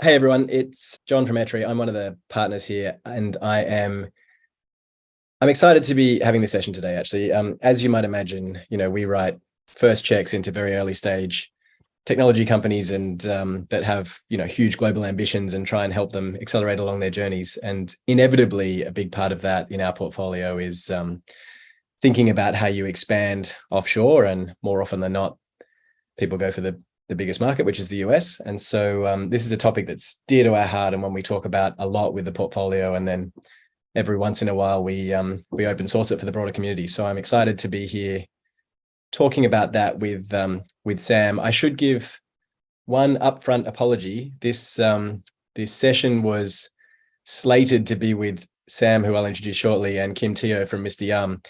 Hey everyone, it's John from Etri. I'm one of the partners here, and I'm excited to be having this session today. Actually, as you might imagine, we write first checks into very early stage technology companies and that have huge global ambitions and try and help them accelerate along their journeys. And inevitably, a big part of that in our portfolio is thinking about how you expand offshore, and more often than not, people go for the biggest market, which is the US. And so this is a topic that's dear to our heart and one we talk about a lot with the portfolio. And then every once in a while, we open source it for the broader community. So I'm excited to be here talking about that with Sam. I should give one upfront apology. This session was slated to be with Sam, who I'll introduce shortly, and Kim Teo from Mr. Yum.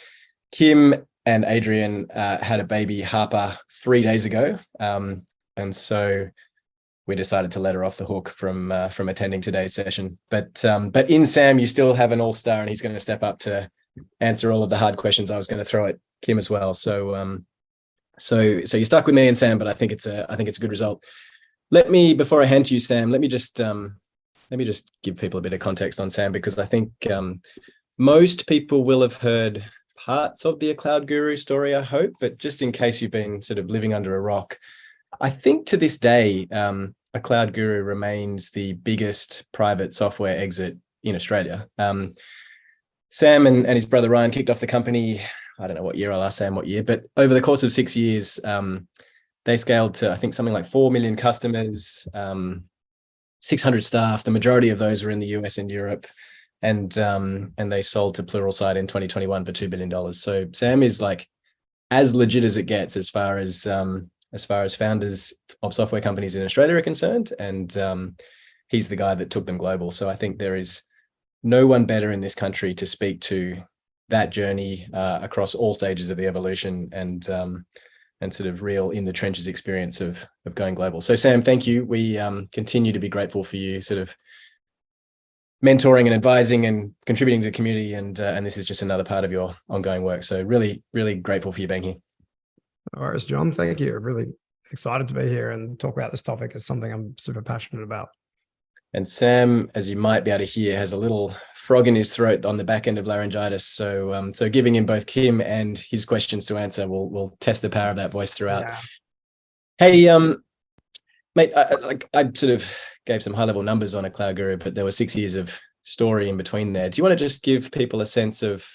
Kim and Adrian had a baby, Harper, 3 days ago. And so we decided to let her off the hook from attending today's session. But in Sam, you still have an all-star, and he's going to step up to answer all of the hard questions I was going to throw at Kim as well. So you're stuck with me and Sam, but I think it's a good result. Before I hand to you, Sam, let me just give people a bit of context on Sam, because I think most people will have heard parts of the Cloud Guru story, I hope, but just in case you've been sort of living under a rock, I think to this day, a Cloud Guru remains the biggest private software exit in Australia. Sam and his brother Ryan kicked off the company, I don't know what year, I'll ask Sam what year, but over the course of 6 years, they scaled to, I think, something like 4 million customers, 600 staff. The majority of those were in the US and Europe, and they sold to Pluralsight in 2021 for $2 billion. So Sam is like as legit as it gets as far as founders of software companies in Australia are concerned, and he's the guy that took them global. So I think there is no one better in this country to speak to that journey across all stages of the evolution and sort of real in the trenches experience of going global. So Sam, thank you. We continue to be grateful for you sort of mentoring and advising and contributing to the community, and this is just another part of your ongoing work. So really, really grateful for you being here. All right, John, thank you. Really excited to be here and talk about this topic. It's something I'm super passionate about. And Sam, as you might be able to hear, has a little frog in his throat on the back end of laryngitis. So giving him both Kim and his questions to answer, we'll test the power of that voice throughout. Yeah. Hey, mate, I sort of gave some high-level numbers on a Cloud Guru, but there were 6 years of story in between there. Do you want to just give people a sense of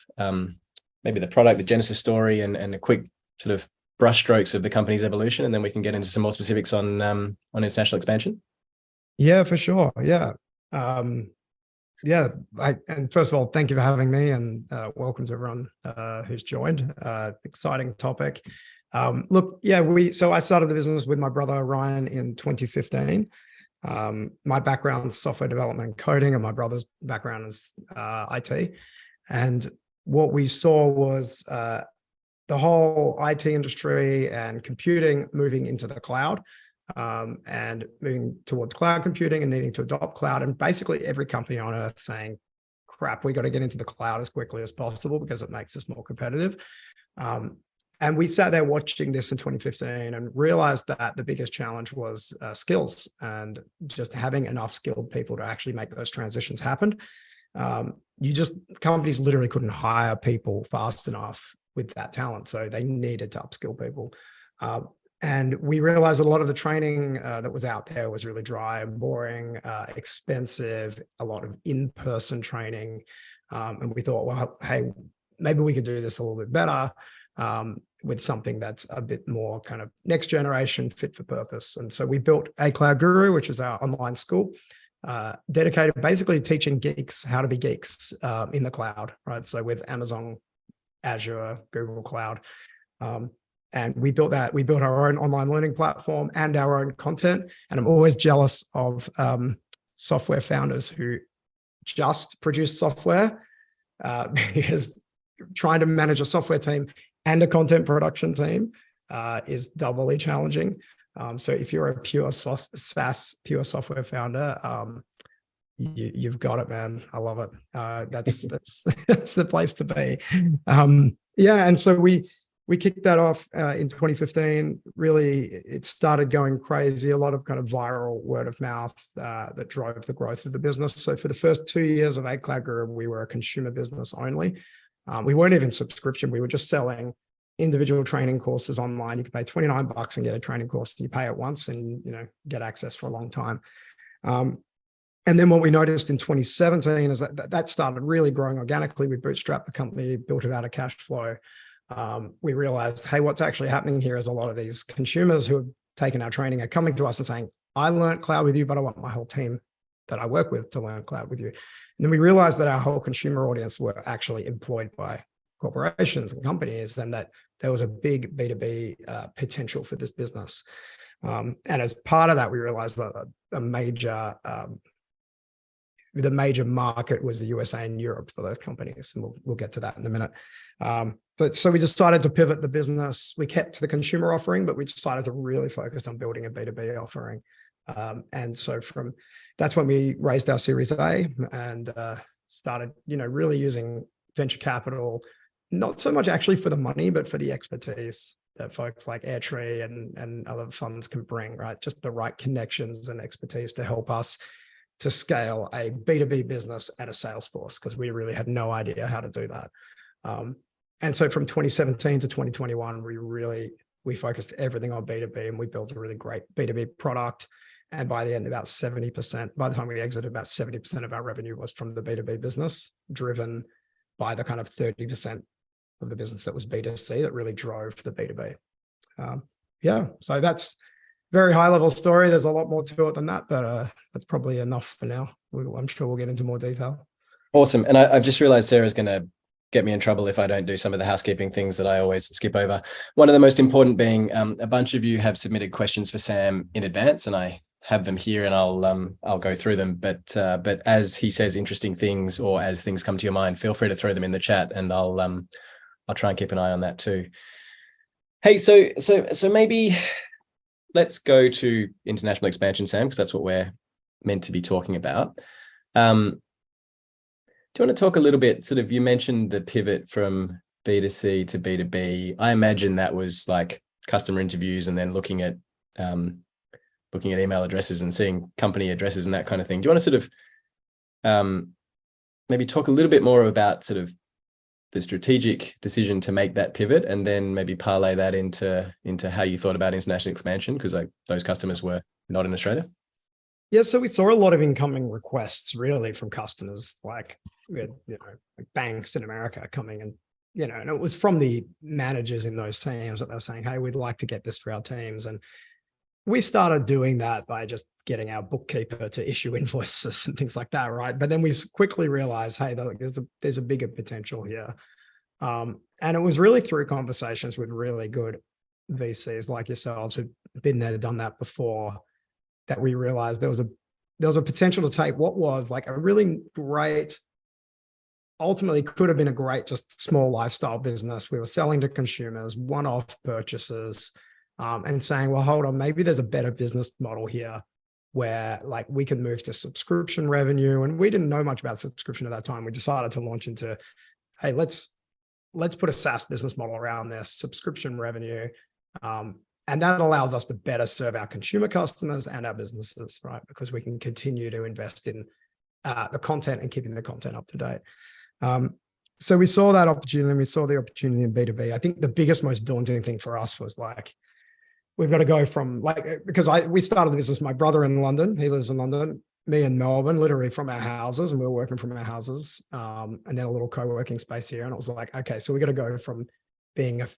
maybe the product, the genesis story, and a quick sort of brushstrokes of the company's evolution, and then we can get into some more specifics on international expansion? Yeah, for sure. Yeah. And first of all, thank you for having me, and welcome to everyone who's joined. Exciting topic. So I started the business with my brother Ryan in 2015. My background is software development and coding, and my brother's background is IT. And what we saw was the whole IT industry and computing moving into the cloud, and moving towards cloud computing and needing to adopt cloud. And basically every company on earth saying, crap, we got to get into the cloud as quickly as possible because it makes us more competitive. And we sat there watching this in 2015 and realized that the biggest challenge was skills, and just having enough skilled people to actually make those transitions happen. Companies literally couldn't hire people fast enough with that talent. So they needed to upskill people. And we realized a lot of the training that was out there was really dry and boring, expensive, a lot of in-person training. And we thought, well, hey, maybe we could do this a little bit better with something that's a bit more kind of next generation, fit for purpose. And so we built a Cloud Guru, which is our online school, dedicated basically teaching geeks how to be geeks in the cloud, right? So with Amazon, Azure, Google Cloud. And we built our own online learning platform and our own content. And I'm always jealous of software founders who just produce software, because trying to manage a software team and a content production team is doubly challenging. So if you're a pure SaaS, pure software founder, you've got it, man. I love it. That's the place to be. And so we we kicked that off in 2015. Really, it started going crazy. A lot of kind of viral word of mouth that drove the growth of the business. So for the first 2 years of 8 Cloud Guru, we were a consumer business only. We weren't even subscription. We were just selling individual training courses online. You could pay $29 and get a training course. You pay it once and get access for a long time. And then what we noticed in 2017 is that started really growing organically. We bootstrapped the company, built it out of cash flow. We realized, hey, what's actually happening here is a lot of these consumers who have taken our training are coming to us and saying, I learned cloud with you, but I want my whole team that I work with to learn cloud with you. And then we realized that our whole consumer audience were actually employed by corporations and companies, and that there was a big B2B potential for this business. And as part of that, we realized that the major market was the USA and Europe for those companies. And we'll get to that in a minute. But so we decided to pivot the business. We kept the consumer offering, but we decided to really focus on building a B2B offering. And so that's when we raised our Series A and started, really using venture capital, not so much actually for the money, but for the expertise that folks like Airtree and other funds can bring, right? Just the right connections and expertise to help us to scale a B2B business at a sales force, because we really had no idea how to do that. And so from 2017 to 2021, we focused everything on B2B, and we built a really great B2B product. And by the end, by the time we exited, about 70% of our revenue was from the B2B business, driven by the kind of 30% of the business that was B2C that really drove the B2B. So that's very high level story. There's a lot more to it than that, but that's probably enough for now. I'm sure we'll get into more detail. Awesome. And I've just realized Sarah's going to get me in trouble if I don't do some of the housekeeping things that I always skip over. One of the most important being a bunch of you have submitted questions for Sam in advance, and I have them here and I'll go through them. But as he says interesting things, or as things come to your mind, feel free to throw them in the chat, and I'll try and keep an eye on that too. Hey, so maybe let's go to international expansion, Sam, because that's what we're meant to be talking about. Do you want to talk a little bit, sort of, you mentioned the pivot from B2C to B2B. I imagine that was like customer interviews and then looking at email addresses and seeing company addresses and that kind of thing. Do you want to sort of maybe talk a little bit more about sort of the strategic decision to make that pivot, and then maybe parlay that into how you thought about international expansion, because those customers were not in Australia? Yeah, so we saw a lot of incoming requests really from customers, like like banks in America coming, and and it was from the managers in those teams that they were saying, hey, we'd like to get this for our teams. And we started doing that by just getting our bookkeeper to issue invoices and things like that, right? But then we quickly realized, hey, there's a bigger potential here. And it was really through conversations with really good VCs like yourselves who've been there, done that before, that we realized there was a potential to take what was like a really great, ultimately could have been a great just small lifestyle business. We were selling to consumers, one-off purchases, and saying, well, hold on, maybe there's a better business model here where like we can move to subscription revenue. And we didn't know much about subscription at that time. We decided to launch into, hey, let's put a SaaS business model around this subscription revenue. And that allows us to better serve our consumer customers and our businesses, right? Because we can continue to invest in the content and keeping the content up to date. So we saw that opportunity, and we saw the opportunity in B2B. I think the biggest, most daunting thing for us was like, we've got to go from because we started the business, my brother in London, he lives in London, me in Melbourne, literally from our houses, and we were working from our houses, and then a little co-working space here. And it was like, okay, so we got to go from being a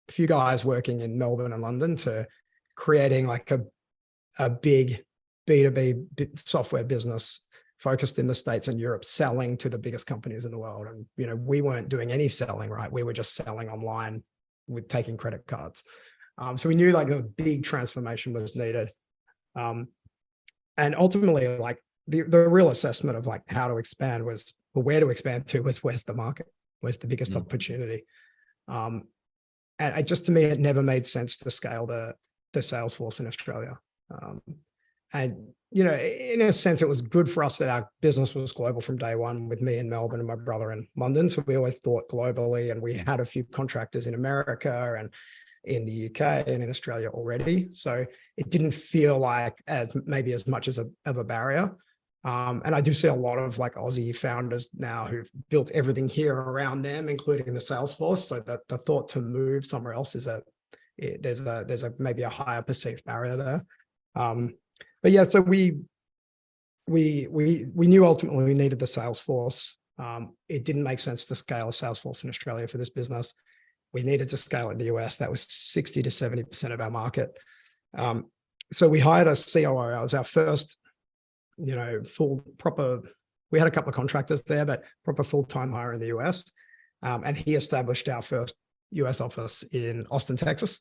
few guys working in Melbourne and London to creating like a big B2B software business focused in the States and Europe, selling to the biggest companies in the world. And, we weren't doing any selling, right? We were just selling online with taking credit cards. So we knew like a big transformation was needed. And ultimately, like the real assessment of like how to expand was, well, where to expand to was where's the market, where's the biggest opportunity. And just to me, it never made sense to scale the sales force in Australia. And in a sense, it was good for us that our business was global from day one, with me in Melbourne and my brother in London. So we always thought globally, and we had a few contractors in America and in the UK and in Australia already. So it didn't feel like maybe as much of a barrier. And I do see a lot of like Aussie founders now who've built everything here around them, including the sales force. So that the thought to move somewhere else there's maybe a higher perceived barrier there. But yeah, so we knew ultimately we needed the sales force. It didn't make sense to scale a sales force in Australia for this business. We needed to scale in the US. That was 60 to 70% of our market. So we hired a COO. It was our first, full proper. We had a couple of contractors there, but proper full-time hire in the US. And he established our first US office in Austin, Texas.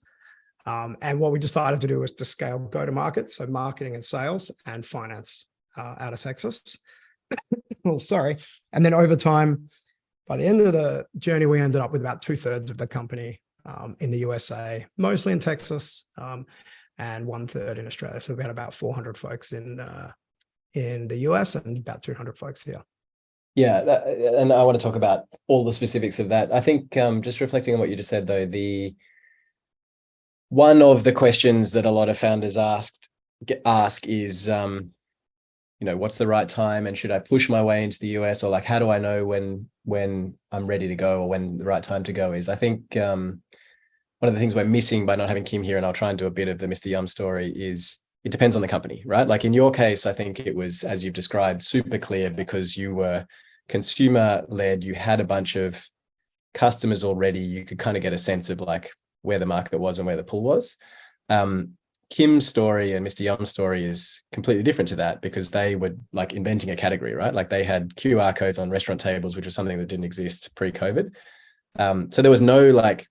And what we decided to do was to scale go-to-market, so marketing and sales and finance out of Texas. Oh, sorry. And then over time, by the end of the journey, we ended up with about 2/3 of the company in the USA, mostly in Texas, and 1/3 in Australia. So we had about 400 folks in the US and about 200 folks here. Yeah, and I want to talk about all the specifics of that. I think just reflecting on what you just said, though, one of the questions that a lot of founders ask is, what's the right time, and should I push my way into the US, or like, how do I know when I'm ready to go or when the right time to go is? I think one of the things we're missing by not having Kim here, and I'll try and do a bit of the Mr. Yum story, is it depends on the company, right? Like in your case, I think it was, as you've described, super clear because you were consumer-led, you had a bunch of customers already, you could kind of get a sense of like where the market was and where the pull was. Kim's story and Mr. Yum's story is completely different to that because they were like inventing a category, right? Like they had QR codes on restaurant tables, which was something that didn't exist pre-COVID. So there was no like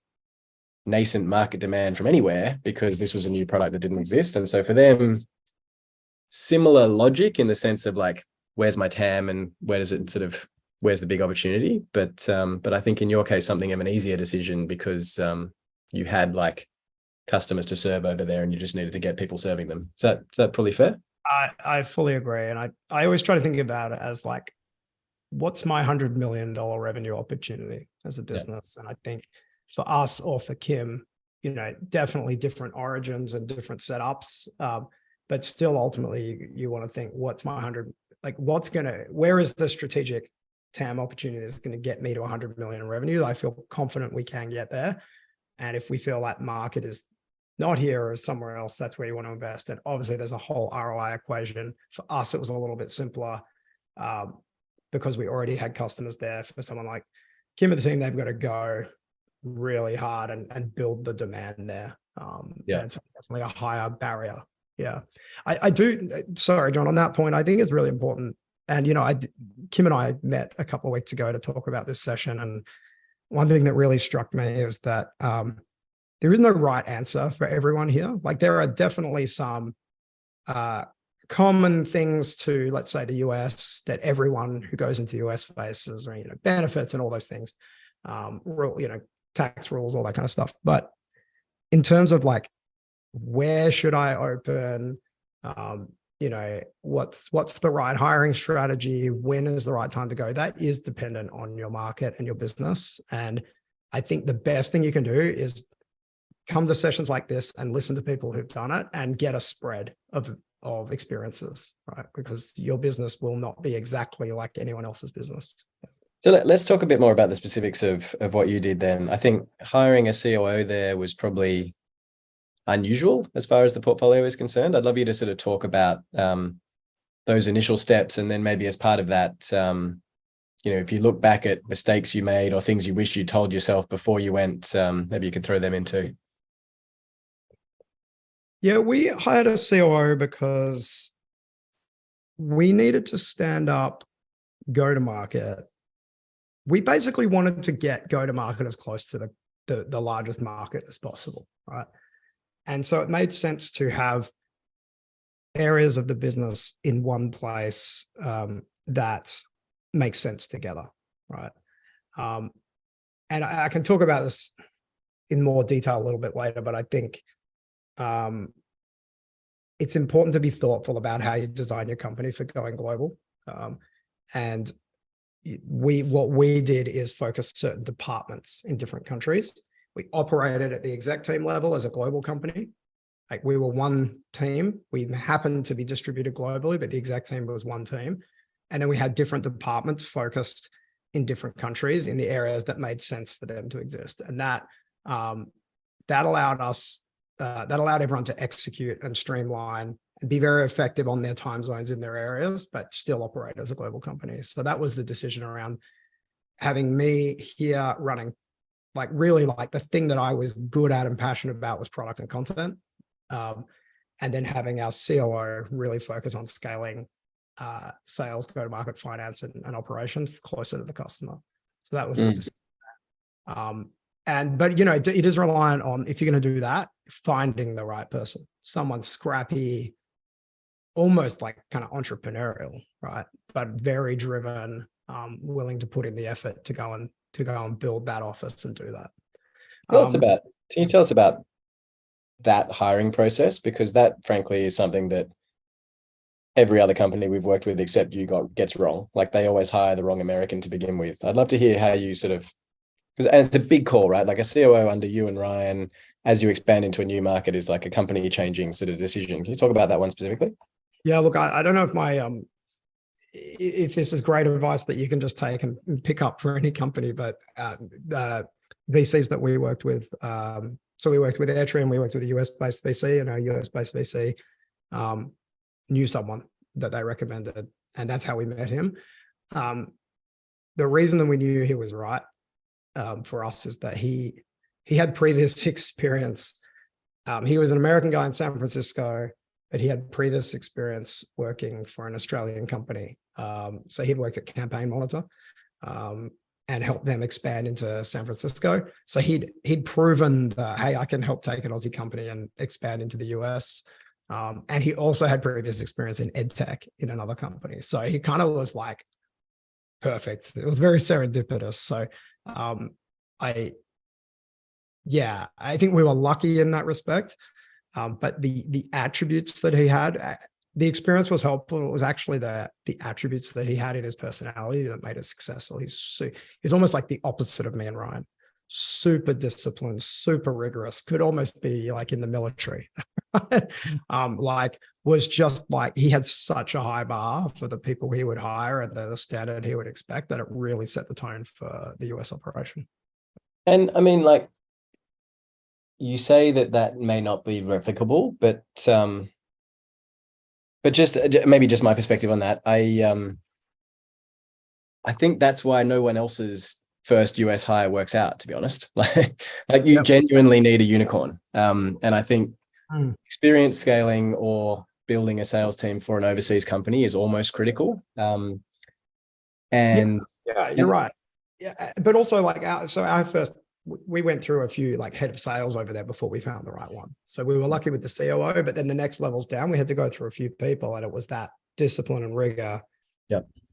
nascent market demand from anywhere because this was a new product that didn't exist. And so for them, similar logic in the sense of like, where's my TAM and where's the big opportunity? But I think in your case, something of an easier decision because you had like customers to serve over there and you just needed to get people serving them. Is that probably fair? I fully agree. And I always try to think about it as like, what's my $100 million revenue opportunity as a business? Yeah. And I think for us or for Kim, definitely different origins and different setups. But still ultimately you want to think, what's my 100, like where is the strategic TAM opportunity that's going to get me to 100 million in revenue? I feel confident we can get there. And if we feel that market is not here or somewhere else, that's where you want to invest. And obviously there's a whole ROI equation. For us, it was a little bit simpler because we already had customers there. For someone like Kim and the team, they've got to go really hard and build the demand there. And so definitely a higher barrier. Yeah. I do. Sorry, John, on that point, I think it's really important. And, Kim and I met a couple of weeks ago to talk about this session. And one thing that really struck me is that there is no right answer for everyone here. Like there are definitely some common things to, let's say, the US that everyone who goes into the US faces, or, benefits and all those things, tax rules, all that kind of stuff. But in terms of like, where should I open? What's the right hiring strategy? When is the right time to go? That is dependent on your market and your business. And I think the best thing you can do is come to sessions like this and listen to people who've done it and get a spread of experiences, right? Because your business will not be exactly like anyone else's business. So let's talk a bit more about the specifics of what you did then. I think hiring a COO there was probably unusual as far as the portfolio is concerned. I'd love you to sort of talk about those initial steps, and then maybe as part of that, if you look back at mistakes you made or things you wish you told yourself before you went, maybe you can throw them in too. Yeah, we hired a COO because we needed to stand up go-to-market. We basically wanted to get go-to-market as close to the largest market as possible, right? And so it made sense to have areas of the business in one place that make sense together, right? And I can talk about this in more detail a little bit later, but I think it's important to be thoughtful about how you design your company for going global. And what we did is focus certain departments in different countries. We operated at the exec team level as a global company. Like we were one team. We happened to be distributed globally, but the exec team was one team. And then we had different departments focused in different countries in the areas that made sense for them to exist. And that allowed us, that allowed everyone to execute and streamline and be very effective on their time zones in their areas, but still operate as a global company. So that was the decision around having me here running, like really like the thing that I was good at and passionate about was product and content. And then having our COO really focus on scaling sales, go-to-market, finance, and operations closer to the customer. So that was the decision. But you know, it is reliant on, if you're going to do that, finding the right person, someone scrappy, almost like kind of entrepreneurial, right? But very driven, willing to put in the effort to go and build that office and do that. Can you tell us about that hiring process? Because that frankly is something that every other company we've worked with except you gets wrong. Like they always hire the wrong American to begin with. I'd love to hear how you sort of, because it's a big call, right? Like a COO under you and Ryan, as you expand into a new market, is like a company changing sort of decision. Can you talk about that one specifically? Yeah, look, I don't know if if this is great advice that you can just take and pick up for any company, but the VCs that we worked with, so we worked with Airtree and we worked with a US-based VC, and our US-based VC knew someone that they recommended, and that's how we met him. The reason that we knew he was right for us is that he had previous experience. He was an American guy in San Francisco, but he had previous experience working for an Australian company. So he'd worked at Campaign Monitor and helped them expand into San Francisco. So he'd proven that, hey, I can help take an Aussie company and expand into the US. And he also had previous experience in ed tech in another company. So he kind of was like perfect. It was very serendipitous. So I think we were lucky in that respect. But the attributes that he had, the experience was helpful. It was actually the attributes that he had in his personality that made it successful. He's almost like the opposite of me and Ryan. Super disciplined, super rigorous, could almost be like in the military. Like was just like, he had such a high bar for the people he would hire and the standard he would expect that it really set the tone for the US operation. And I mean, like, you say that may not be replicable, but just maybe just my perspective on that. I think that's why no one else's first US hire works out, to be honest. Like you genuinely need a unicorn. And I think experience scaling or building a sales team for an overseas company is almost critical. And you're right. Yeah, but also like we went through a few like head of sales over there before we found the right one. So we were lucky with the COO, but then the next levels down, we had to go through a few people, and it was that discipline and rigor.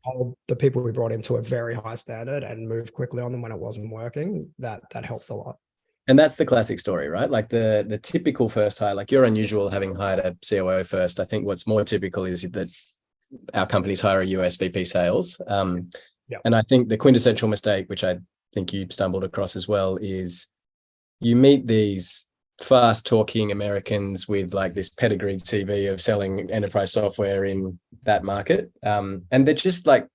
Hold the people we brought into a very high standard and move quickly on them when it wasn't working. That helped a lot. And that's the classic story, right? Like the typical first hire, like you're unusual having hired a COO first. I think what's more typical is that our companies hire a US VP sales. And I think the quintessential mistake, which I think you stumbled across as well, is you meet these fast talking Americans with like this pedigreed CV of selling enterprise software in that market. And they're just like,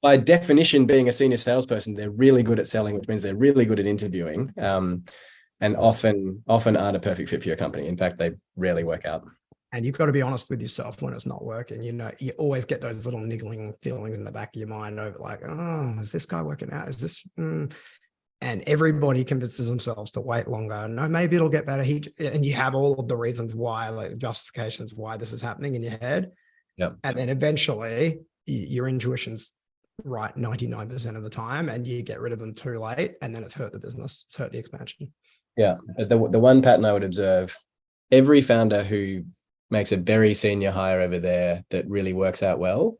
by definition, being a senior salesperson, they're really good at selling, which means they're really good at interviewing, and often aren't a perfect fit for your company. In fact, they rarely work out. And you've got to be honest with yourself when it's not working. You know, you always get those little niggling feelings in the back of your mind over like, oh, is this guy working out? Is this? And everybody convinces themselves to wait longer. No, maybe it'll get better. And you have all of the reasons why, like justifications why this is happening in your head. And then eventually your intuition's right 99% of the time, and you get rid of them too late, and then it's hurt the business. It's hurt the expansion. Yeah. But the one pattern I would observe, every founder who makes a very senior hire over there that really works out well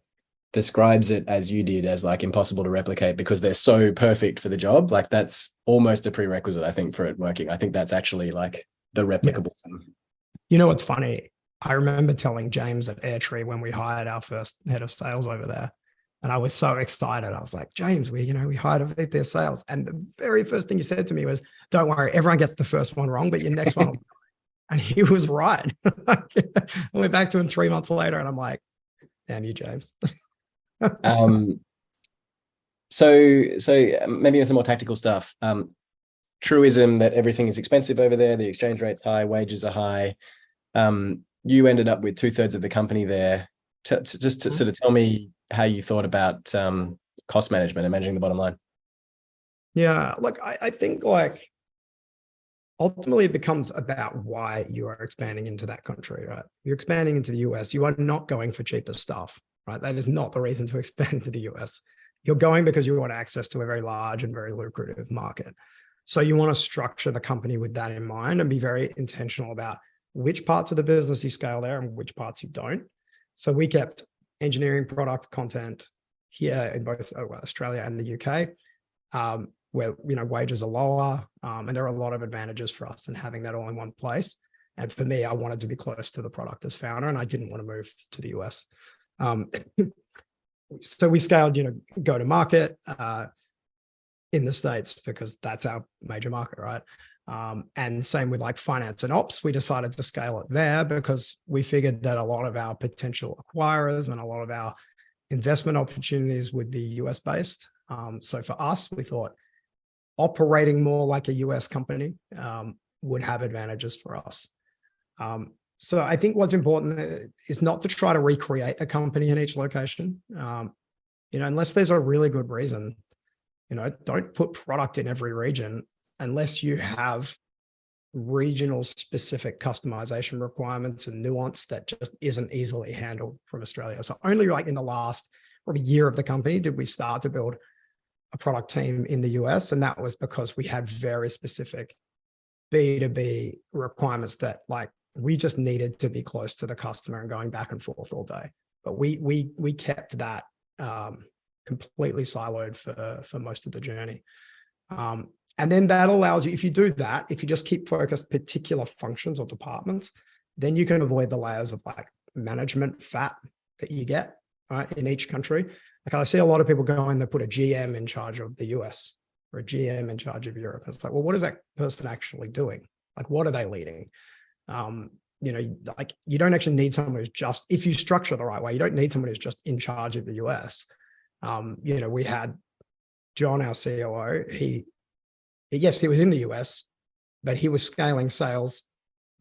describes it as you did, as like impossible to replicate because they're so perfect for the job. Like that's almost a prerequisite, I think, for it working. I think that's actually like the replicable thing. You know what's funny? I remember telling James at Airtree when we hired our first head of sales over there, and I was so excited. I was like, James, we hired a VP of sales, and the very first thing he said to me was, "Don't worry, everyone gets the first one wrong, but your next one." And he was right. I went back to him 3 months later, and I'm like, "Damn you, James." Um, so maybe some more tactical stuff. Truism that everything is expensive over there. The exchange rate's high, wages are high. You ended up with 2/3 of the company there. Just to sort of tell me how you thought about cost management and managing the bottom line. Yeah, look, I think like ultimately it becomes about why you are expanding into that country, right? You're expanding into the US. You are not going for cheaper stuff, right? That is not the reason to expand into the US. You're going because you want access to a very large and very lucrative market. So you want to structure the company with that in mind and be very intentional about which parts of the business you scale there and which parts you don't. So we kept engineering, product, content here in both Australia and the UK, where wages are lower, and there are a lot of advantages for us in having that all in one place. And for me, I wanted to be close to the product as founder, and I didn't want to move to the US. So we scaled, go to market in the States because that's our major market, right? And same with like finance and ops, we decided to scale it there because we figured that a lot of our potential acquirers and a lot of our investment opportunities would be US based. So for us, we thought operating more like a US company would have advantages for us. So I think what's important is not to try to recreate a company in each location. Unless there's a really good reason, don't put product in every region unless you have regional specific customization requirements and nuance that just isn't easily handled from Australia. So only like in the last probably year of the company did we start to build a product team in the US. And that was because we had very specific B2B requirements that like we just needed to be close to the customer and going back and forth all day. But we kept that completely siloed for most of the journey. And then that allows you, if you do that, if you just keep focused particular functions or departments, then you can avoid the layers of like management fat that you get in each country. Like I see a lot of people go and they put a GM in charge of the US or a GM in charge of Europe. It's like, well, what is that person actually doing? Like, what are they leading? Like you don't actually need someone who's just, if you structure the right way, you don't need someone who's just in charge of the US. We had John, our COO, yes, he was in the US, but he was scaling sales,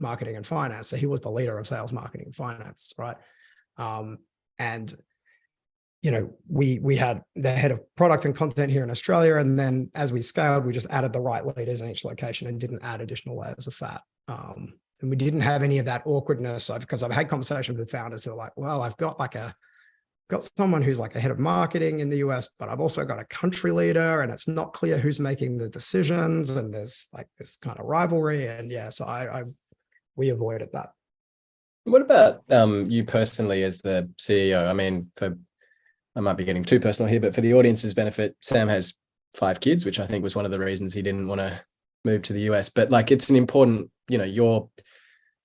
marketing, and finance. So he was the leader of sales, marketing, and finance, right? We had the head of product and content here in Australia. And then as we scaled, we just added the right leaders in each location and didn't add additional layers of fat. And we didn't have any of that awkwardness because I've had conversations with founders who are like, well, I've got someone who's like a head of marketing in the US, but I've also got a country leader and it's not clear who's making the decisions. And there's like this kind of rivalry. And yeah, so we avoided that. What about you personally as the CEO? I mean, I might be getting too personal here, but for the audience's benefit, Sam has 5 kids, which I think was one of the reasons he didn't want to move to the US. But like, it's an important,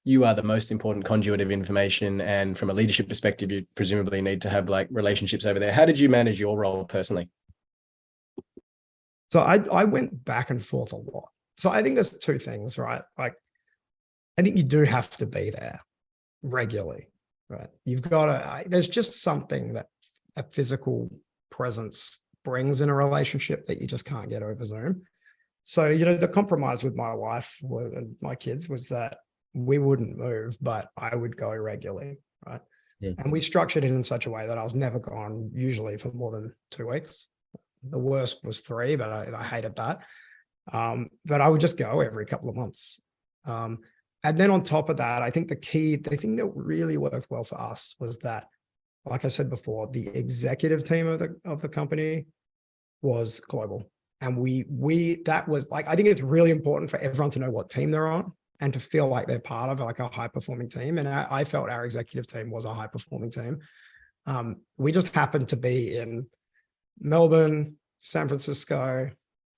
you are the most important conduit of information. And from a leadership perspective, you presumably need to have like relationships over there. How did you manage your role personally? So I went back and forth a lot. So I think there's 2 things, right? Like, I think you do have to be there regularly, right? You've got to, there's just something that a physical presence brings in a relationship that you just can't get over Zoom. So, the compromise with my wife and my kids was that we wouldn't move, but I would go regularly, right? Yeah. And we structured it in such a way that I was never gone usually for more than 2 weeks. The worst was 3, but I hated that. But I would just go every couple of months. And then on top of that, I think the thing that really worked well for us was that, like I said before, the executive team of the company was global. And that was like, I think it's really important for everyone to know what team they're on and to feel like they're part of like a high performing team. And I felt our executive team was a high performing team. We just happened to be in Melbourne, San Francisco,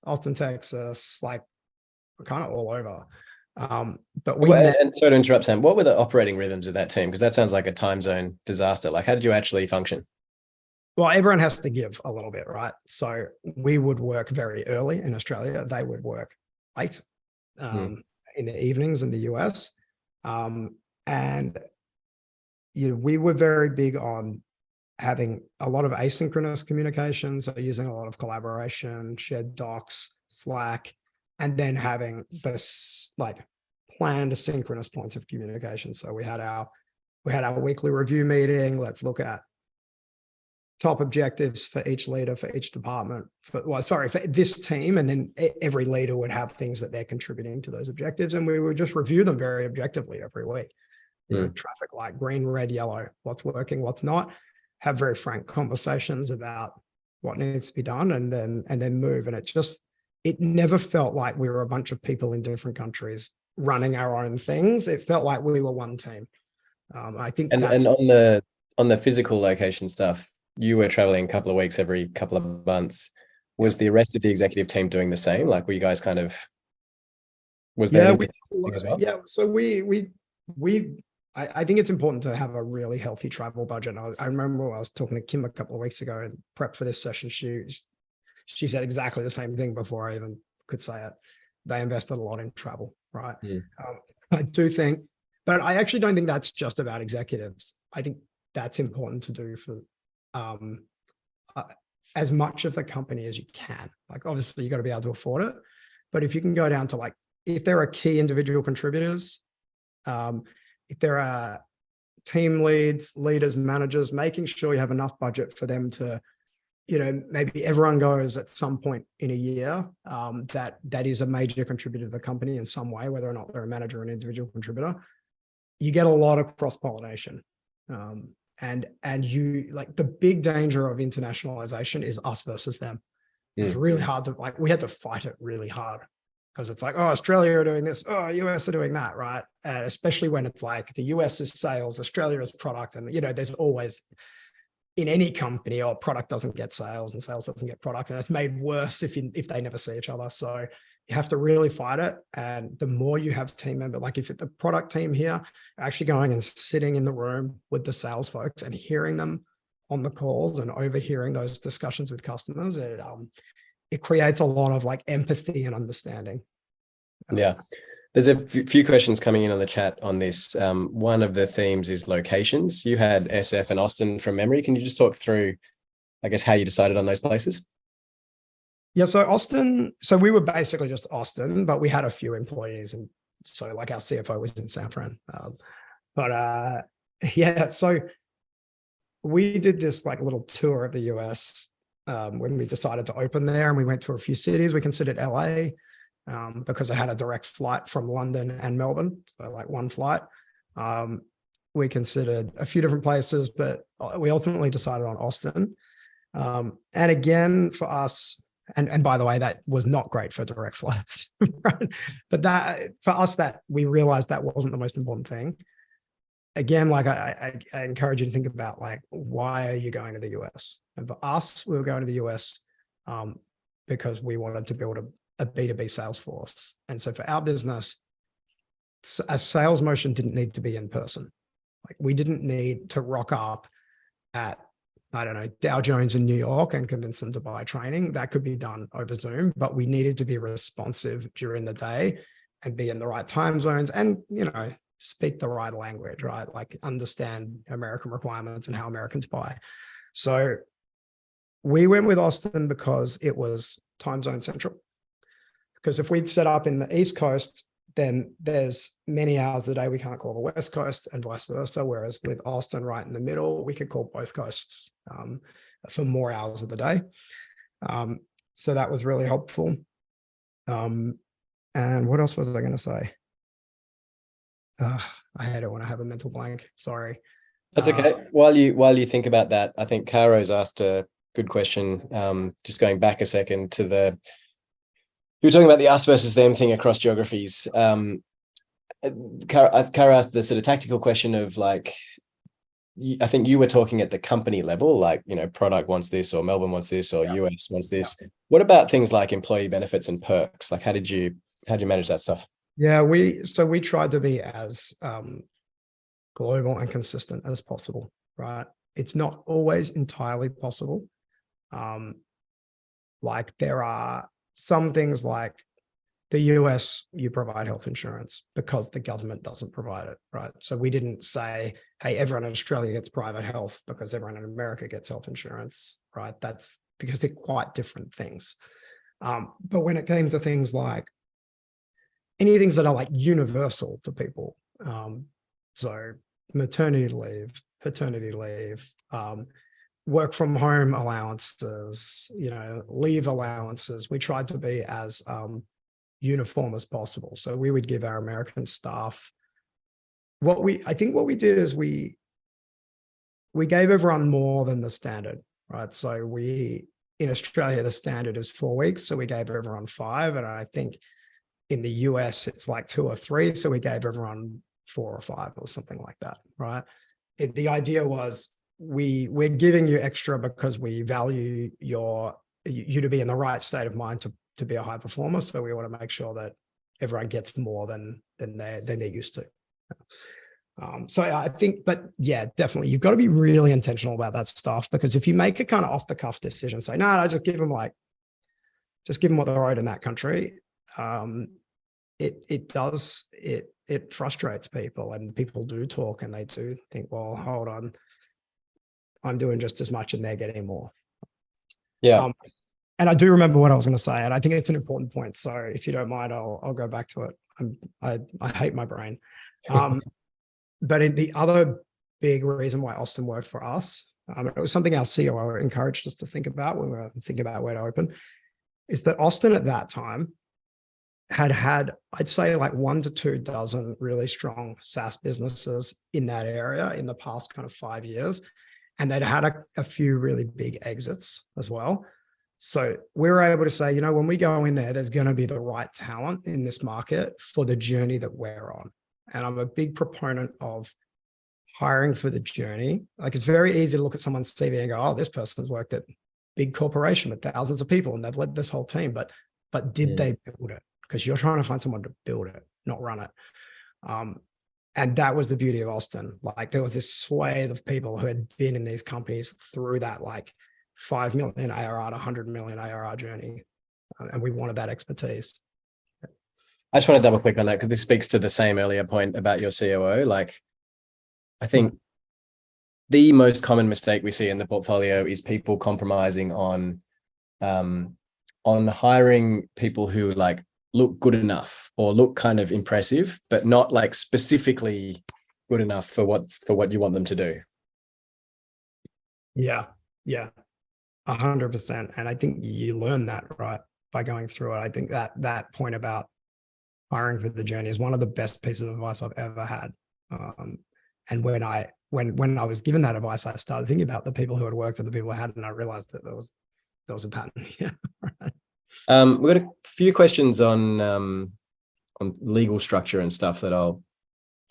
Austin, Texas, like we're kind of all over. But we met. And sorry to interrupt, Sam, what were the operating rhythms of that team? Because that sounds like a time zone disaster. Like, how did you actually function? Well, everyone has to give a little bit, right? So we would work very early in Australia. They would work late in the evenings in the US. And we were very big on having a lot of asynchronous communication. So using a lot of collaboration, shared docs, Slack, and then having this like planned synchronous points of communication. So we had our weekly review meeting. Let's look at top objectives for each leader, for each department, for this team. And then every leader would have things that they're contributing to those objectives. And we would just review them very objectively every week. Traffic light, green, red, yellow, what's working, what's not, have very frank conversations about what needs to be done and then move. And it never felt like we were a bunch of people in different countries running our own things. It felt like we were one team. I think and on the physical location stuff, you were traveling a couple of weeks every couple of months. Was the rest of the executive team doing the same? Like, were you guys kind of, was there as well? Yeah. So I think it's important to have a really healthy travel budget. I remember I was talking to Kim a couple of weeks ago and prep for this session. She said exactly the same thing before I even could say it. They invested a lot in travel, right? I do think, but I actually don't think that's just about executives. I think that's important to do for as much of the company as you can. Like, obviously you got to be able to afford it, but if you can go down to like, if there are key individual contributors, if there are team leads, leaders, managers, making sure you have enough budget for them to, maybe everyone goes at some point in a year, that is a major contributor to the company in some way, whether or not they're a manager or an individual contributor. You get a lot of cross-pollination. And you, like, the big danger of internationalization is us versus them. It's really hard to, like, we had to fight it really hard because it's like, oh, Australia are doing this, oh, US are doing that, right? And especially when it's like the US is sales, Australia is product. And, there's always, in any company, product doesn't get sales and sales doesn't get product. And it's made worse if they never see each other. So you have to really fight it. And the more you have team member, like if the product team here actually going and sitting in the room with the sales folks and hearing them on the calls and overhearing those discussions with customers, it creates a lot of like empathy and understanding. Yeah. There's a few questions coming in on the chat on this. One of the themes is locations. You had SF and Austin from memory. Can you just talk through, I guess, how you decided on those places? Yeah, so we were basically just Austin, but we had a few employees. And so like our CFO was in San Fran. Yeah, so we did this like little tour of the US when we decided to open there, and we went to a few cities. We considered LA because it had a direct flight from London and Melbourne, so like one flight. We considered a few different places, but we ultimately decided on Austin. And again, for us, and by the way, that was not great for direct flights, right? But that for us, that we realized that wasn't the most important thing. Again, like I encourage you to think about, like, why are you going to the US? And for us, we were going to the US because we wanted to build a B2B sales force. And so for our business, a sales motion didn't need to be in person. Like, we didn't need to rock up at, I don't know, Dow Jones in New York and convince them to buy training. That could be done over Zoom, but we needed to be responsive during the day and be in the right time zones and, speak the right language, right? Like, understand American requirements and how Americans buy. So we went with Austin because it was time zone central. Because if we'd set up in the East Coast, then there's many hours of the day we can't call the West Coast and vice versa. Whereas with Austin right in the middle, we could call both coasts for more hours of the day. So that was really helpful. And what else was I going to say? I don't want to have a mental blank. Sorry. That's okay. While you think about that, I think Caro's asked a good question. Just going back a second to you were talking about the us versus them thing across geographies. Cara asked the sort of tactical question of, like, I think you were talking at the company level, like, product wants this, or Melbourne wants this, or US wants this. What about things like employee benefits and perks? Like, how did you manage that stuff? Yeah, we tried to be as global and consistent as possible, right? It's not always entirely possible. Um, like there are some things like the US, you provide health insurance because the government doesn't provide it, right? So we didn't say, hey, everyone in Australia gets private health because everyone in America gets health insurance, right? That's because they're quite different things. But when it came to things like any things that are like universal to people, so maternity leave, paternity leave, work from home allowances, leave allowances, we tried to be as uniform as possible. So we would give our American staff what we did is we gave everyone more than the standard, right? So in Australia, the standard is 4 weeks. So we gave everyone 5. And I think in the US, it's like 2 or 3. So we gave everyone 4 or 5 or something like that, right? The idea was we're giving you extra because we value you to be in the right state of mind to be a high performer. So we want to make sure that everyone gets more than they're used to. So I think, but yeah, definitely, you've got to be really intentional about that stuff, because if you make a kind of off the cuff decision, say, no, just give them what they're owed in that country, it frustrates people, and people do talk and they do think, well, hold on, I'm doing just as much and they're getting more. Yeah. And I do remember what I was going to say, and I think it's an important point. So if you don't mind, I'll go back to it. I hate my brain. But the other big reason why Austin worked for us, it was something our COO encouraged us to think about when we were thinking about where to open, is that Austin at that time had, I'd say, like 1 to 2 dozen really strong SaaS businesses in that area in the past kind of 5 years. And they'd had a few really big exits as well. So we were able to say, when we go in there, there's going to be the right talent in this market for the journey that we're on. And I'm a big proponent of hiring for the journey. Like, it's very easy to look at someone's CV and go, oh, this person's worked at big corporation with thousands of people and they've led this whole team, but did they build it? Because you're trying to find someone to build it, not run it. And that was the beauty of Austin. Like, there was this swathe of people who had been in these companies through that like 5 million ARR to 100 million ARR journey. And we wanted that expertise. I just want to double click on that because this speaks to the same earlier point about your COO. Like, I think the most common mistake we see in the portfolio is people compromising on hiring people who like look good enough or look kind of impressive, but not like specifically good enough for what you want them to do. Yeah. 100%. And I think you learn that, right, by going through it. I think that point about hiring for the journey is one of the best pieces of advice I've ever had. And when I was given that advice, I started thinking about the people who had worked and the people who hadn't, and I realized that there was a pattern. Yeah. Right. We've got a few questions on legal structure and stuff that I'll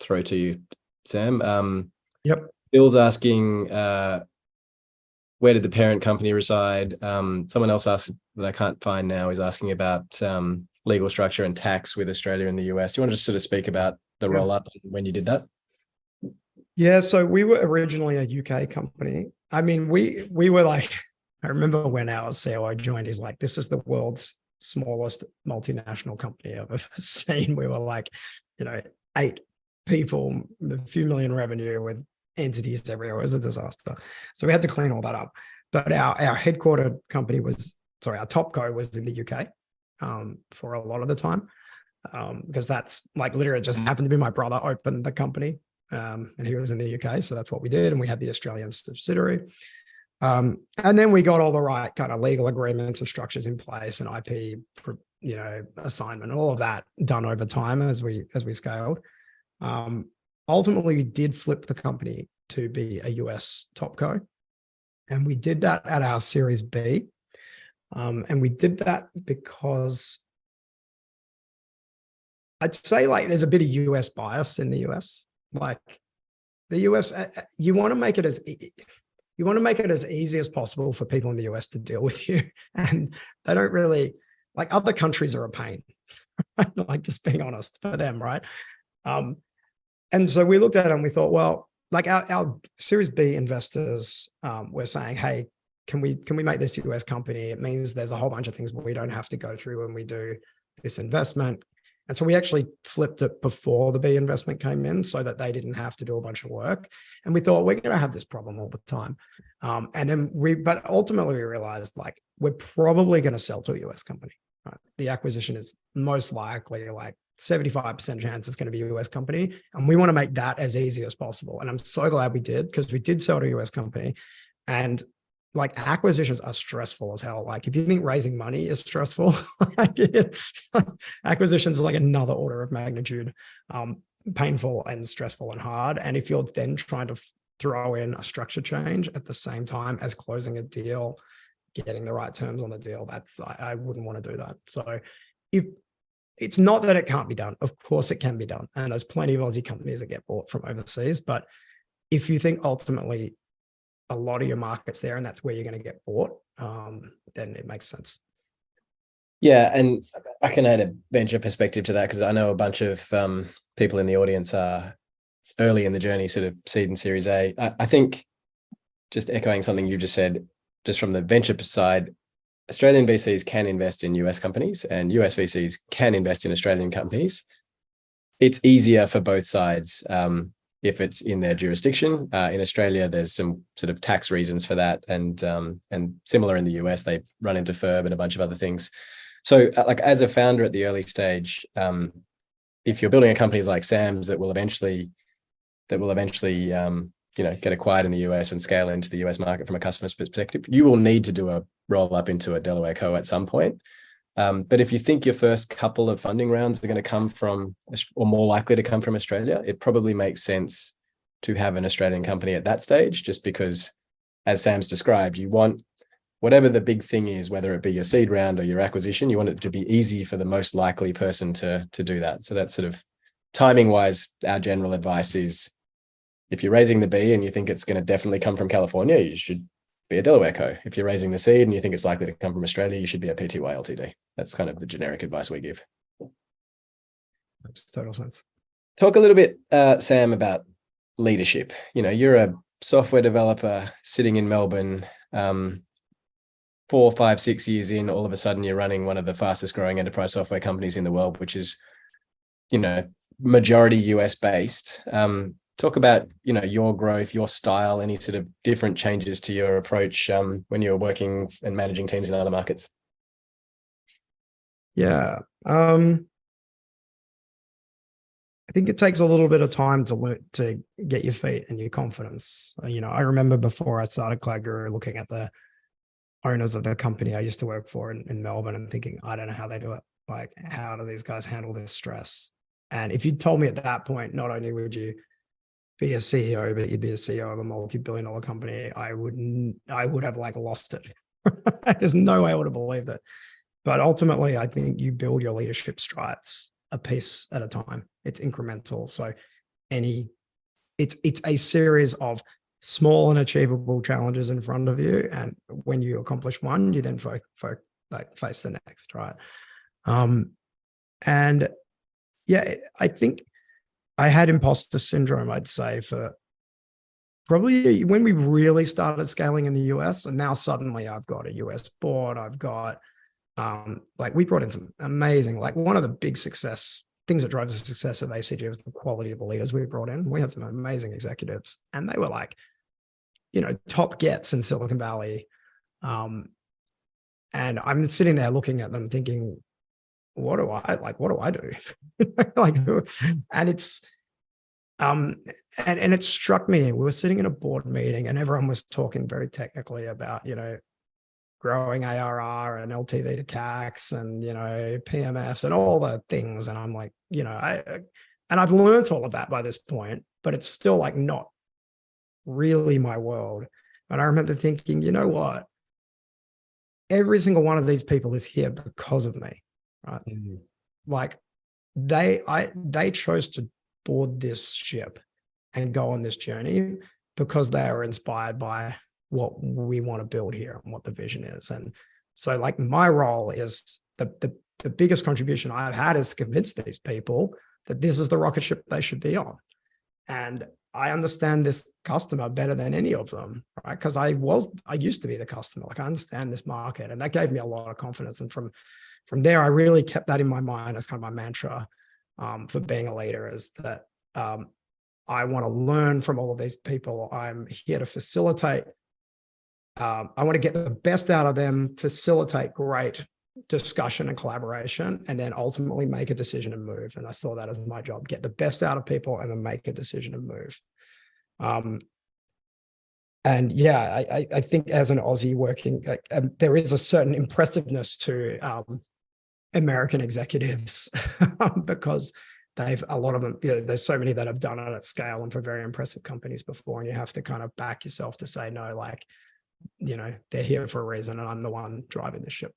throw to you, Sam. Yep. Bill's asking, where did the parent company reside? Someone else asked that I can't find now is asking about legal structure and tax with Australia and the US. Do you want to just sort of speak about the roll up and when you did that? Yeah, so we were originally a UK company. I mean, we were like, I remember when our COO joined, he's like, this is the world's smallest multinational company I've ever seen. We were like, 8 people, a few million revenue with entities everywhere. It was a disaster. So we had to clean all that up. But our headquartered company our topco was in the UK for a lot of the time, because that's like literally just happened to be my brother opened the company, and he was in the UK. So that's what we did. And we had the Australian subsidiary. And then we got all the right kind of legal agreements and structures in place, and IP, assignment, all of that done over time as we scaled. Ultimately, we did flip the company to be a US topco, and we did that at our Series B. And we did that because I'd say like there's a bit of US bias in the US. Like the US, you want to make it as easy as possible for people in the US to deal with you, and they don't really like other countries are a pain. like just being honest for them, right? And so we looked at it and we thought, well, like our Series B investors were saying, hey, can we make this US company? It means there's a whole bunch of things we don't have to go through when we do this investment. And so we actually flipped it before the B investment came in so that they didn't have to do a bunch of work. And we thought we're going to have this problem all the time. And then but ultimately we realized like we're probably going to sell to a US company. Right? The acquisition is most likely like 75% chance it's going to be a US company. And we want to make that as easy as possible. And I'm so glad we did, because we did sell to a US company. And like acquisitions are stressful as hell. Like if you think raising money is stressful, like, acquisitions are like another order of magnitude, painful and stressful and hard. And if you're then trying to throw in a structure change at the same time as closing a deal, getting the right terms on the deal, I wouldn't want to do that. So if it's not that it can't be done, of course it can be done. And there's plenty of Aussie companies that get bought from overseas. But if you think ultimately a lot of your market's there and that's where you're going to get bought, then it makes sense. Yeah, and I can add a venture perspective to that, because I know a bunch of people in the audience are early in the journey, sort of seed and Series A. I think, just echoing something you just said, just from the venture side, Australian VCs can invest in US companies and US VCs can invest in Australian companies. It's easier for both sides if it's in their jurisdiction. In Australia, there's some sort of tax reasons for that, and similar in the US, they run into FIRB and a bunch of other things. So, like as a founder at the early stage, if you're building a company like Sam's that will eventually get acquired in the US and scale into the US market from a customer's perspective, you will need to do a roll up into a Delaware co at some point. But if you think your first couple of funding rounds are going to come from, or more likely to come from Australia, it probably makes sense to have an Australian company at that stage, just because, as Sam's described, you want whatever the big thing is, whether it be your seed round or your acquisition, you want it to be easy for the most likely person to do that. So that's sort of timing wise, our general advice is, if you're raising the B and you think it's going to definitely come from California, you should be a Delaware co. If you're raising the seed and you think it's likely to come from Australia, you should be a PTY Ltd. That's kind of the generic advice we give. Makes total sense. Talk a little bit, Sam, about leadership. You're a software developer sitting in Melbourne, 4, 5, 6 years in, all of a sudden you're running one of the fastest growing enterprise software companies in the world, which is, majority US based. Talk about, your growth, your style, any sort of different changes to your approach when you're working and managing teams in other markets. Yeah. I think it takes a little bit of time to learn to get your feet and your confidence. I remember before I started Cloud Guru, looking at the owners of the company I used to work for in Melbourne and thinking, I don't know how they do it. Like, how do these guys handle this stress? And if you'd told me at that point, not only would you be a CEO, but you'd be a CEO of a multi-billion-dollar company, I would have like lost it. There's no way I would have believed it. But ultimately, I think you build your leadership strides a piece at a time. It's incremental. So it's a series of small and achievable challenges in front of you. And when you accomplish one, you then face the next, right? And yeah, I think I had imposter syndrome, I'd say, for probably when we really started scaling in the US. And now suddenly I've got a US board. I've got, we brought in some amazing, one of the big things that drove the success of ACG was the quality of the leaders we brought in. We had some amazing executives and they were top gets in Silicon Valley. And I'm sitting there looking at them thinking, what do I do? And it's, and it struck me, we were sitting in a board meeting and everyone was talking very technically about, growing ARR and LTV to CACs and, PMFs and all the things. And I'm like, and I've learned all of that by this point, but it's still not really my world. And I remember thinking, you know what? Every single one of these people is here because of me, right? Mm-hmm. They chose to board this ship and go on this journey because they are inspired by what we want to build here and what the vision is. And so my role is the the biggest contribution I've had is to convince these people that this is the rocket ship they should be on. And I understand this customer better than any of them, right? Because I used to be the customer. Like, I understand this market, and that gave me a lot of confidence. And from there, I really kept that in my mind as kind of my mantra for being a leader, is that I want to learn from all of these people. I'm here to facilitate. I want to get the best out of them, facilitate great discussion and collaboration, and then ultimately make a decision and move. And I saw that as my job: get the best out of people and then make a decision and move. And yeah, I think as an Aussie working, there is a certain impressiveness to American executives because a lot of them, there's so many that have done it at scale and for very impressive companies before, and you have to kind of back yourself to say, no, like, they're here for a reason, and I'm the one driving the ship.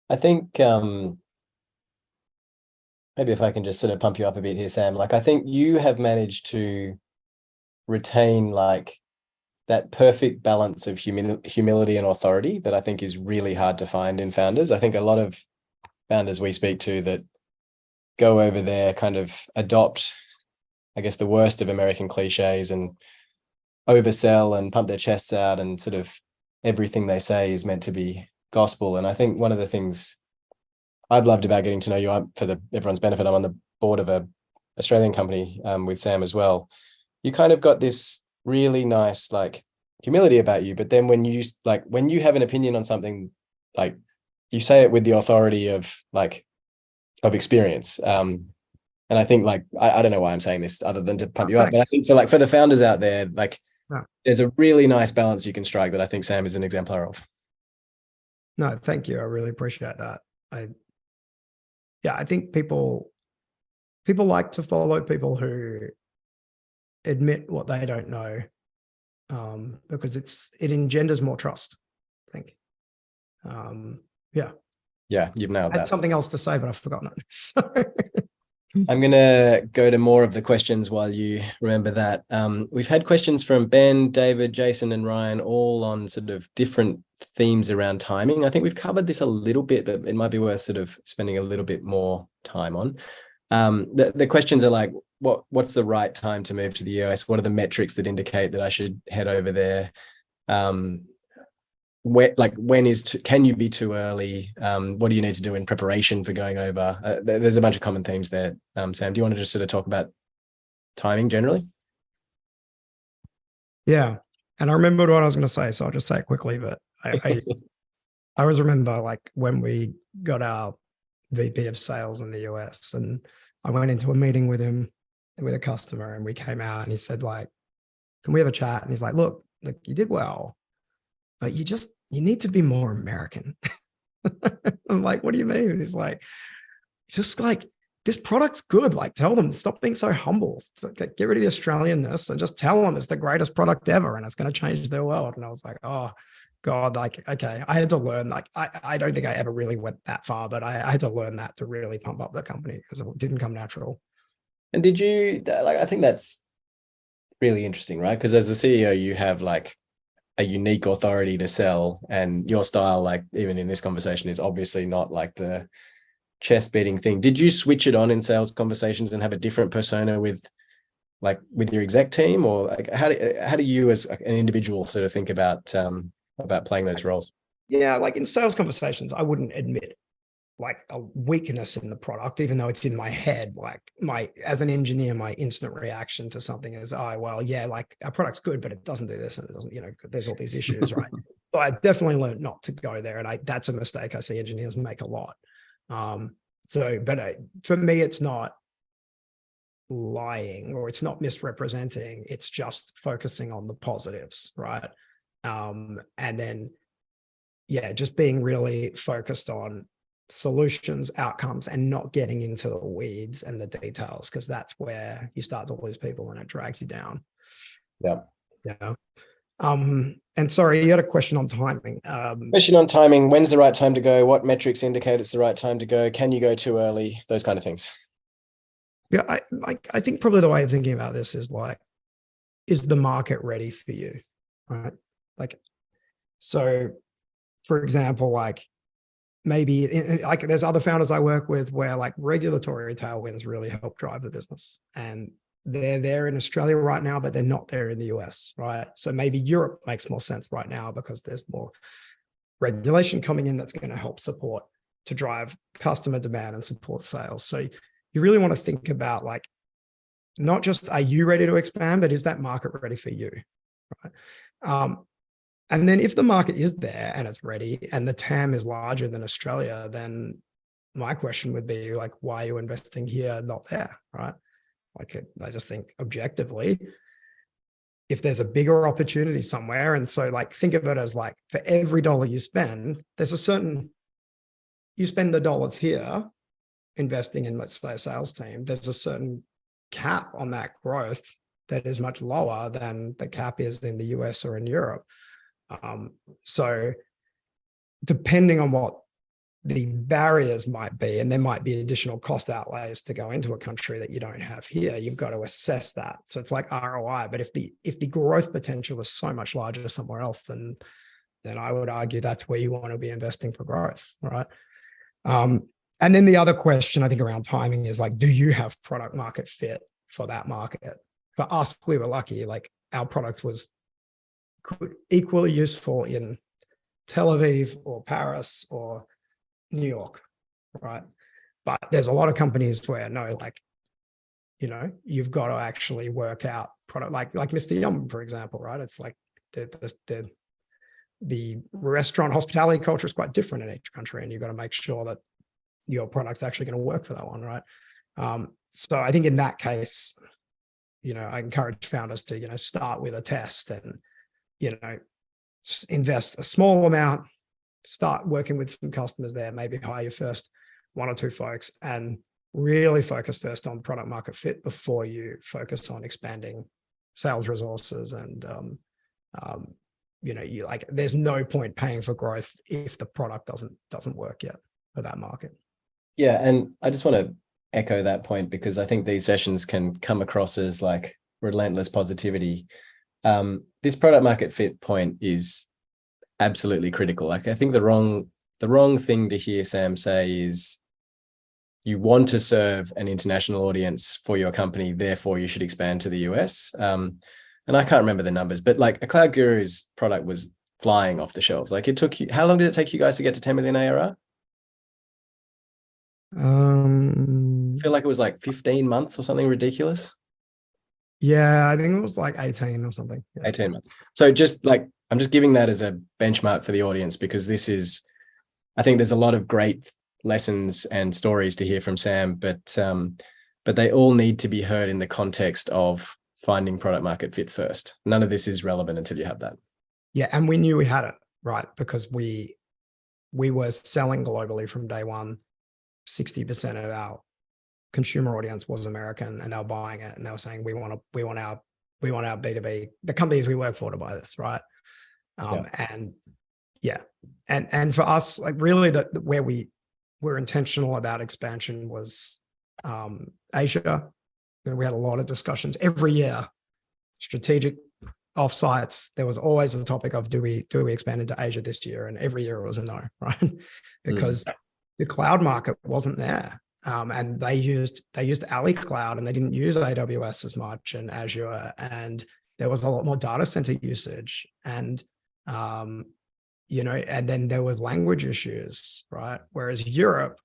I think maybe if I can just sort of pump you up a bit here, Sam, like, I think you have managed to retain like that perfect balance of humility and authority that I think is really hard to find in founders. I think a lot of founders we speak to that go over there kind of adopt, I guess, the worst of American cliches and oversell and pump their chests out, and sort of everything they say is meant to be gospel. And I think one of the things I've loved about getting to know you, for everyone's benefit, I'm on the board of a Australian company with Sam as well. You kind of got this really nice like humility about you, but then when you have an opinion on something, like, you say it with the authority of experience. And I think, like, I don't know why I'm saying this other than to pump you up, but I think for the founders out there, like, there's a really nice balance you can strike that I think Sam is an exemplar of. No, thank you. I really appreciate that. I think people like to follow people who admit what they don't know, because it engenders more trust, I think. Yeah, you've nailed that. I had something else to say, but I've forgotten it. So. I'm going to go to more of the questions while you remember that. We've had questions from Ben, David, Jason, and Ryan, all on sort of different themes around timing. I think we've covered this a little bit, but it might be worth sort of spending a little bit more time on. The questions are like, what's the right time to move to the US? What are the metrics that indicate that I should head over there? Can you be too early? What do you need to do in preparation for going over? There's a bunch of common themes there. Sam, do you want to just sort of talk about timing generally? Yeah. And I remembered what I was going to say, so I'll just say it quickly, but I always remember, like, when we got our VP of sales in the US, and I went into a meeting with him, with a customer, and we came out and he said, like, can we have a chat? And he's like, look, you did well, but you need to be more American. I'm like, what do you mean? And he's like, just like, this product's good. Like, tell them, stop being so humble. Get rid of the Australianness and just tell them it's the greatest product ever and it's going to change their world. And I was like, oh God, like, okay. I had to learn, like, I don't think I ever really went that far, but I had to learn that to really pump up the company, because it didn't come natural. And did you, like, I think that's really interesting, right? Because as the CEO, you have like a unique authority to sell, and your style, like, even in this conversation, is obviously not like the chest beating thing. Did you switch it on in sales conversations and have a different persona with your exec team, or like, how do you as an individual sort of think about playing those roles? Yeah, like in sales conversations, I wouldn't admit like a weakness in the product, even though it's in my head. Like, as an engineer, my instant reaction to something is, oh, well, yeah, like, our product's good, but it doesn't do this and it doesn't, there's all these issues, right? So I definitely learned not to go there. And that's a mistake I see engineers make a lot. But for me, it's not lying, or it's not misrepresenting. It's just focusing on the positives, right? And then, yeah, just being really focused on solutions, outcomes, and not getting into the weeds and the details, because that's where you start to lose people and it drags you down. Yeah. Yeah. And sorry, you had a question on timing. Question on timing. When's the right time to go? What metrics indicate it's the right time to go? Can you go too early? Those kind of things. Yeah, I think probably the way of thinking about this is like, is the market ready for you? Right. Like, so for example, like, maybe like there's other founders I work with where like regulatory tailwinds really help drive the business, and they're there in Australia right now, but they're not there in the US, right? So maybe Europe makes more sense right now because there's more regulation coming in that's going to help support to drive customer demand and support sales. So you really want to think about like, not just are you ready to expand, but is that market ready for you, right? And then if the market is there and it's ready and the TAM is larger than Australia, then my question would be like, why are you investing here, not there, right? Like, I just think objectively, if there's a bigger opportunity somewhere, and so like think of it as like for every dollar you spend, there's a certain, you spend the dollars here investing in, let's say, a sales team, there's a certain cap on that growth that is much lower than the cap is in the US or in Europe. So depending on what the barriers might be, and there might be additional cost outlays to go into a country that you don't have here, you've got to assess that. So it's like ROI, but if the growth potential is so much larger somewhere else, then I would argue that's where you want to be investing for growth, right? And then the other question I think around timing is like, do you have product market fit for that market? For us, we were lucky, like our product was equally useful in Tel Aviv or Paris or New York, right? But there's a lot of companies where no, like, you know, you've got to actually work out product like Mr. Yum, for example, right? It's like the restaurant hospitality culture is quite different in each country, and you've got to make sure that your product's actually going to work for that one, right? So I think in that case, you know, I encourage founders to, you know, start with a test and, you know, invest a small amount, start working with some customers there, maybe hire your first 1 or 2 folks, and really focus first on product market fit before you focus on expanding sales resources. And, you know, you like, there's no point paying for growth if the product doesn't work yet for that market. Yeah. And I just want to echo that point, because I think these sessions can come across as like relentless positivity. This product market fit point is absolutely critical. Like, I think the wrong thing to hear Sam say is you want to serve an international audience for your company, therefore you should expand to the US. And I can't remember the numbers, but like a Cloud Guru's product was flying off the shelves. Like, it took you, how long did it take you guys to get to 10 million ARR? I feel like it was like 15 months or something ridiculous. Yeah, I think it was like 18 or something. Yeah. 18 months. So just like, I'm just giving that as a benchmark for the audience, because this is, I think there's a lot of great lessons and stories to hear from Sam, but they all need to be heard in the context of finding product market fit first. None of this is relevant until you have that. Yeah. And we knew we had it, right? Because we were selling globally from day one. 60% of our consumer audience was American, and they were buying it, and they were saying, we want our B2B, the companies we work for, to buy this, right? And yeah, and for us, like really where we were intentional about expansion was Asia. And we had a lot of discussions every year, strategic offsites. There was always a topic of do we expand into Asia this year? And every year it was a no, right? Because the cloud market wasn't there. And they used Ali Cloud, and they didn't use AWS as much, and Azure, and there was a lot more data center usage. And you know, and then there was language issues, right? Whereas Europe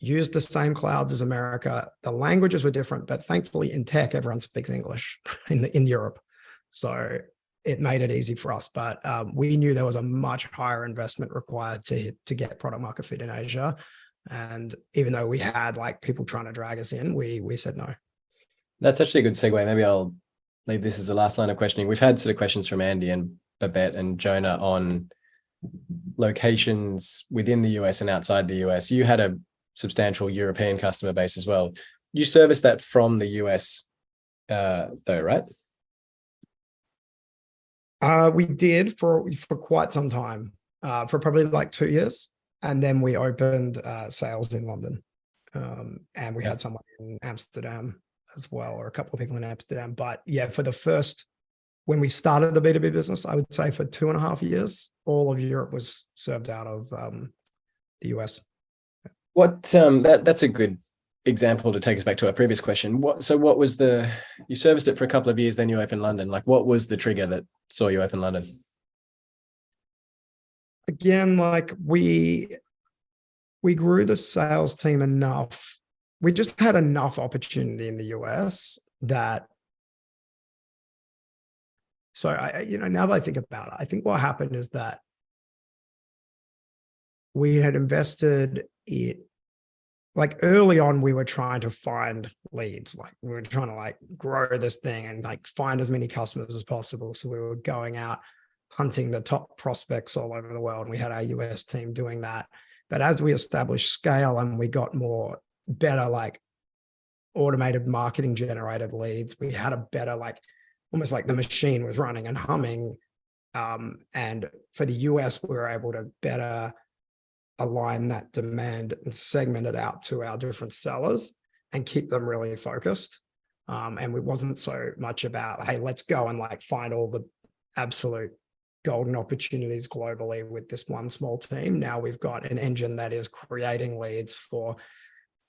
used the same clouds as America. The languages were different, but thankfully in tech, everyone speaks English in Europe. So it made it easy for us. But we knew there was a much higher investment required to get product market fit in Asia. And even though we had like people trying to drag us in, we said no. That's actually a good segue. Maybe I'll leave this as the last line of questioning. We've had sort of questions from Andy and Babette and Jonah on locations within the US and outside the US. You had a substantial European customer base as well. You service that from the US though, right? We did for quite some time, for probably like 2 years. And then we opened sales in London. And we had someone in Amsterdam as well, or a couple of people in Amsterdam. But yeah, when we started the B2B business, I would say for 2.5 years, all of Europe was served out of the US. What that's a good example to take us back to our previous question. What was you serviced it for a couple of years, then you opened London. Like, what was the trigger that saw you open London? Again, like we grew the sales team enough. We just had enough opportunity in the US that. So now that I think about it, I think what happened is that we had invested it. Like early on, we were trying to find leads. Like we were trying to like grow this thing and like find as many customers as possible. So we were going out hunting the top prospects all over the world. And we had our US team doing that. But as we established scale and we got more better, like automated marketing generated leads, we had a better, like almost like the machine was running and humming. And for the US, we were able to better align that demand and segment it out to our different sellers and keep them really focused. And it wasn't so much about, hey, let's go and like find all the absolute golden opportunities globally with this one small team. Now we've got an engine that is creating leads for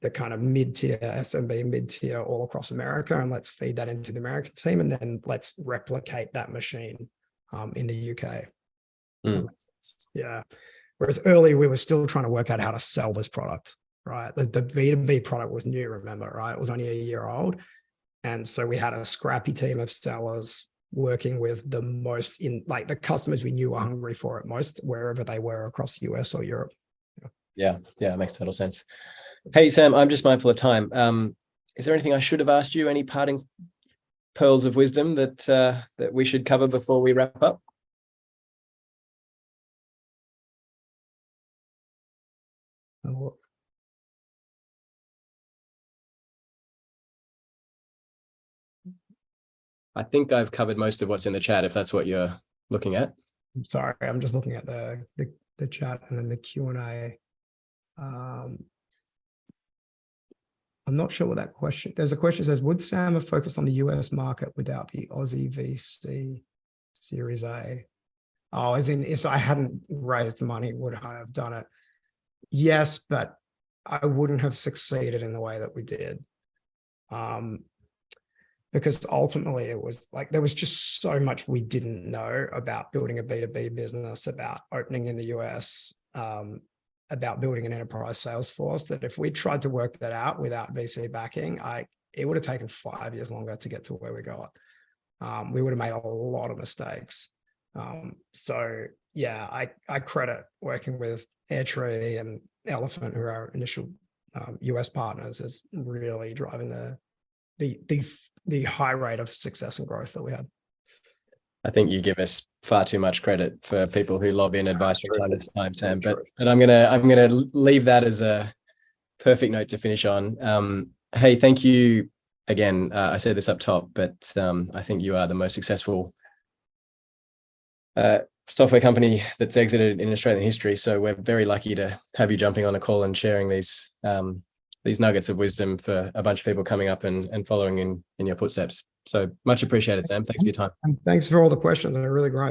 the kind of mid-tier SMB, mid-tier all across America, and let's feed that into the American team, and then let's replicate that machine in the UK. Yeah. Whereas early, we were still trying to work out how to sell this product, right? The B2B product was new, remember, right? It was only a year old. And so we had a scrappy team of sellers working with the most in like the customers we knew were hungry for it most, wherever they were across the US or Europe. Yeah, it makes total sense. Hey, Sam, I'm just mindful of time. Is there anything I should have asked you? Any parting pearls of wisdom that we should cover before we wrap up? I think I've covered most of what's in the chat, if that's what you're looking at. I'm sorry, I'm just looking at the chat and then the Q&A. I'm not sure what that question. There's a question that says, would Sam have focused on the US market without the Aussie VC Series A? Oh, as in, if I hadn't raised the money, would I have done it? Yes, but I wouldn't have succeeded in the way that we did. Because ultimately it was like, there was just so much we didn't know about building a B2B business, about opening in the US, about building an enterprise sales force, that if we tried to work that out without VC backing, it would have taken 5 years longer to get to where we got. We would have made a lot of mistakes. So yeah, I credit working with Airtree and Elephant, who are our initial US partners, as really driving the high rate of success and growth that we had. I think you give us far too much credit for people who lob in advice from time to time, Sam. But I'm gonna leave that as a perfect note to finish on. Hey, thank you again. I said this up top, but I think you are the most successful software company that's exited in Australian history. So we're very lucky to have you jumping on a call and sharing these nuggets of wisdom for a bunch of people coming up and following in your footsteps. So much appreciated, Sam. Thanks for your time. And thanks for all the questions. They're really great.